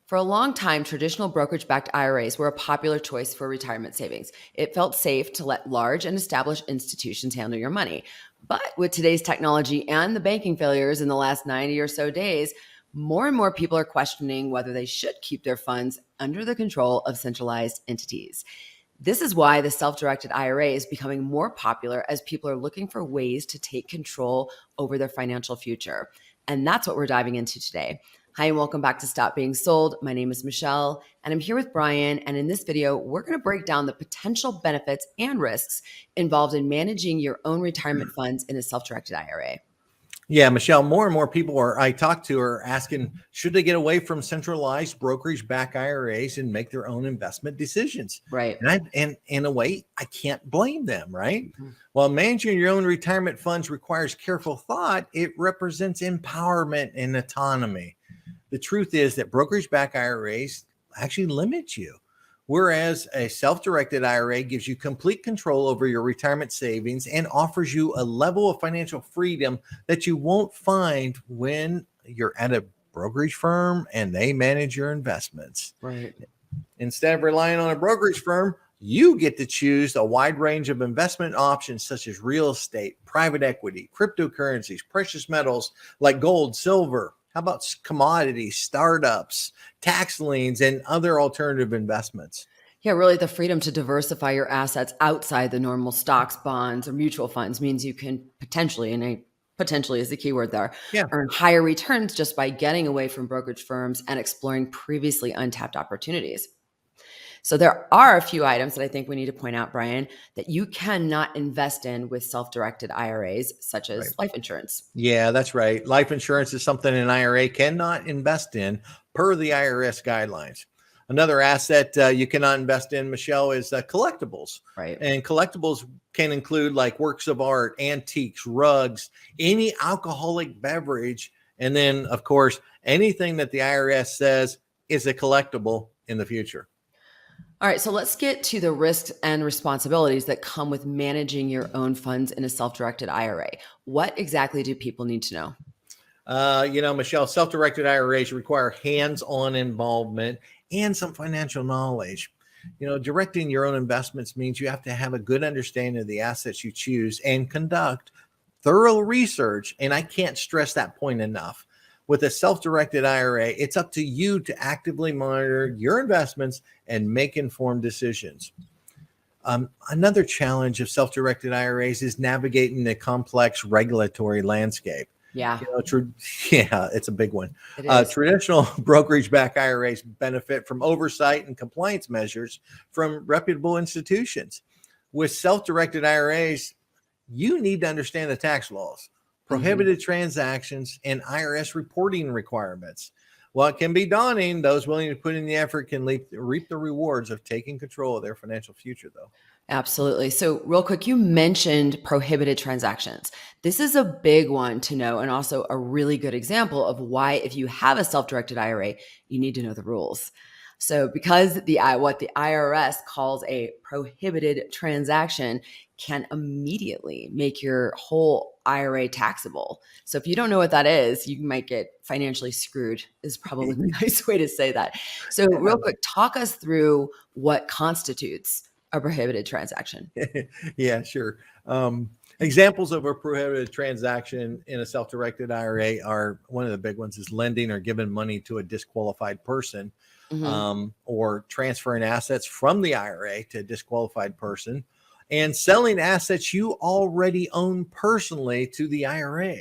For a long time, traditional brokerage-backed IRAs were a popular choice for retirement savings. It felt safe to let large and established institutions handle your money. But with today's technology and the banking failures in the last 90 or so days, more and more people are questioning whether they should keep their funds under the control of centralized entities. This is why the self-directed IRA is becoming more popular as people are looking for ways to take control over their financial future. And that's what we're diving into today. Hi, and welcome back to Stop Being Sold. My name is Michelle, and I'm here with Brian. And in this video, we're going to break down the potential benefits and risks involved in managing your own retirement funds in a self-directed IRA. Yeah, Michelle, more and more people I talk to are asking, should they get away from centralized brokerage-backed IRAs and make their own investment decisions? Right. And in a way, I can't blame them, right? Mm-hmm. While managing your own retirement funds requires careful thought, it represents empowerment and autonomy. The truth is that brokerage-backed IRAs actually limit you, whereas a self-directed IRA gives you complete control over your retirement savings and offers you a level of financial freedom that you won't find when you're at a brokerage firm and they manage your investments. Right. Instead of relying on a brokerage firm, you get to choose a wide range of investment options such as real estate, private equity, cryptocurrencies, precious metals like gold, silver. How about commodities, startups, tax liens, and other alternative investments? Yeah, really the freedom to diversify your assets outside the normal stocks, bonds, or mutual funds means you can potentially, and potentially is the key word there, earn higher returns just by getting away from brokerage firms and exploring previously untapped opportunities. So there are a few items that I think we need to point out, Brian, that you cannot invest in with self-directed IRAs, such as life insurance. Yeah, that's right. Life insurance is something an IRA cannot invest in per the IRS guidelines. Another asset you cannot invest in, Michelle, is collectibles. Right. And collectibles can include like works of art, antiques, rugs, any alcoholic beverage, and then, of course, anything that the IRS says is a collectible in the future. All right, so let's get to the risks and responsibilities that come with managing your own funds in a self-directed IRA. What exactly do people need to know? Michelle, self-directed IRAs require hands-on involvement and some financial knowledge. Directing your own investments means you have to have a good understanding of the assets you choose and conduct thorough research. And I can't stress that point enough. With a self-directed IRA, it's up to you to actively monitor your investments and make informed decisions. Another challenge of self-directed IRAs is navigating the complex regulatory landscape. Yeah. It's a big one. Traditional brokerage-backed IRAs benefit from oversight and compliance measures from reputable institutions. With self-directed IRAs, you need to understand the tax laws, prohibited transactions, and IRS reporting requirements. While it can be daunting, those willing to put in the effort can reap the rewards of taking control of their financial future, though. Absolutely. So real quick, you mentioned prohibited transactions. This is a big one to know, and also a really good example of why, if you have a self-directed IRA, you need to know the rules. So because what the IRS calls a prohibited transaction can immediately make your whole IRA taxable. So if you don't know what that is, you might get financially screwed, is probably the nice way to say that. So real quick, talk us through what constitutes a prohibited transaction. Yeah, sure. Examples of a prohibited transaction in a self-directed IRA are, one of the big ones is lending or giving money to a disqualified person, or transferring assets from the IRA to a disqualified person, and selling assets you already own personally to the IRA.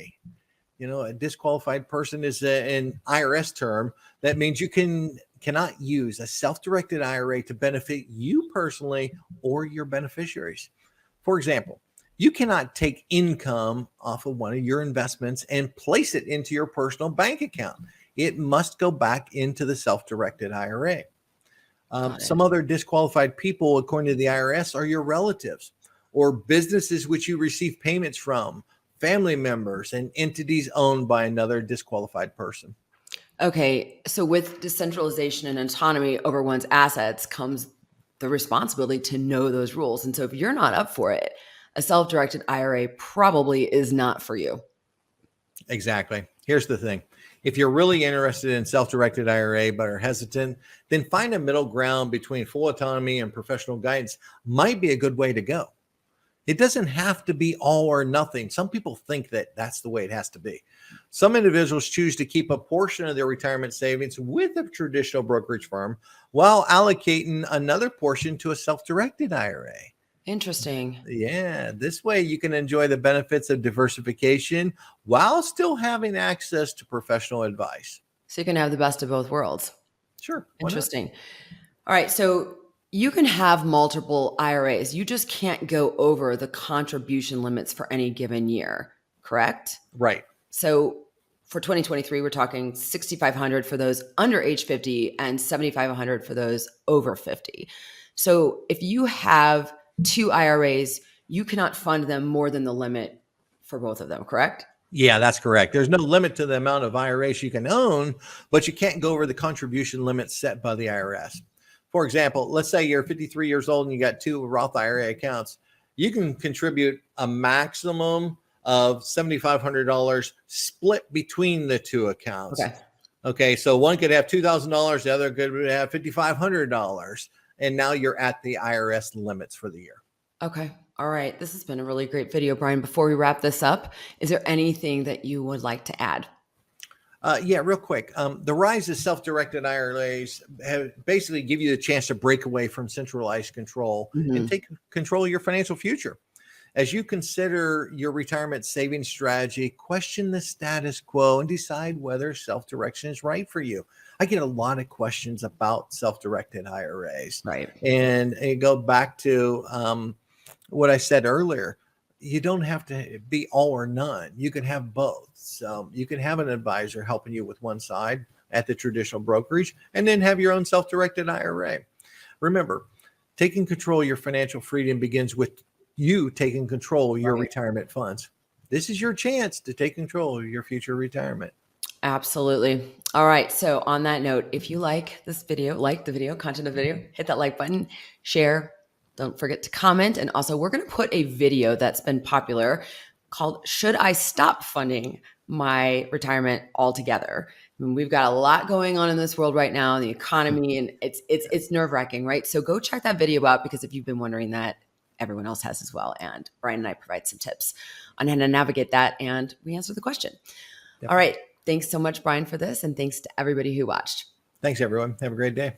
A disqualified person is an IRS term that means you cannot use a self-directed IRA to benefit you personally or your beneficiaries. For example, you cannot take income off of one of your investments and place it into your personal bank account. It must go back into the self-directed IRA. Some other disqualified people, according to the IRS, are your relatives or businesses which you receive payments from, family members, and entities owned by another disqualified person. Okay, so with decentralization and autonomy over one's assets comes the responsibility to know those rules. And so if you're not up for it, a self-directed IRA probably is not for you. Exactly. Here's the thing. If you're really interested in self-directed IRA but are hesitant, then find a middle ground between full autonomy and professional guidance might be a good way to go. It doesn't have to be all or nothing. Some people think that that's the way it has to be. Some individuals choose to keep a portion of their retirement savings with a traditional brokerage firm while allocating another portion to a self-directed IRA. Interesting. Yeah, this way you can enjoy the benefits of diversification while still having access to professional advice. So you can have the best of both worlds. Sure. Why not? Interesting. All right. So you can have multiple IRAs. You just can't go over the contribution limits for any given year, correct? Right. So for 2023, we're talking 6,500 for those under age 50 and 7,500 for those over 50. So if you have two IRAs, you cannot fund them more than the limit for both of them, correct? Yeah, that's correct. There's no limit to the amount of IRAs you can own, but you can't go over the contribution limit set by the IRS. For example, let's say you're 53 years old and you got two Roth IRA accounts. You can contribute a maximum of $7,500 split between the two accounts. Okay, so one could have $2,000, the other could have $5,500. And now you're at the IRS limits for the year. Okay. All right. This has been a really great video, Brian. Before we wrap this up, is there anything that you would like to add? Yeah, real quick. The rise of self-directed IRAs have basically give you the chance to break away from centralized control and take control of your financial future. As you consider your retirement savings strategy, question the status quo and decide whether self-direction is right for you. I get a lot of questions about self-directed IRAs. Right. And it go back to what I said earlier. You don't have to be all or none. You can have both. So you can have an advisor helping you with one side at the traditional brokerage and then have your own self-directed IRA. Remember, taking control of your financial freedom begins with you taking control of your retirement funds. This is your chance to take control of your future retirement. Absolutely. All right. So on that note, if you like this video, like the video, content of the video, hit that like button, share. Don't forget to comment. And also, we're going to put a video that's been popular called "Should I Stop Funding My Retirement Altogether?" I mean, we've got a lot going on in this world right now, in the economy, and it's nerve-wracking, right? So go check that video out, because if you've been wondering that, everyone else has as well. And Brian and I provide some tips on how to navigate that, and we answer the question. Yep. All right. Thanks so much, Brian, for this. And thanks to everybody who watched. Thanks, everyone. Have a great day.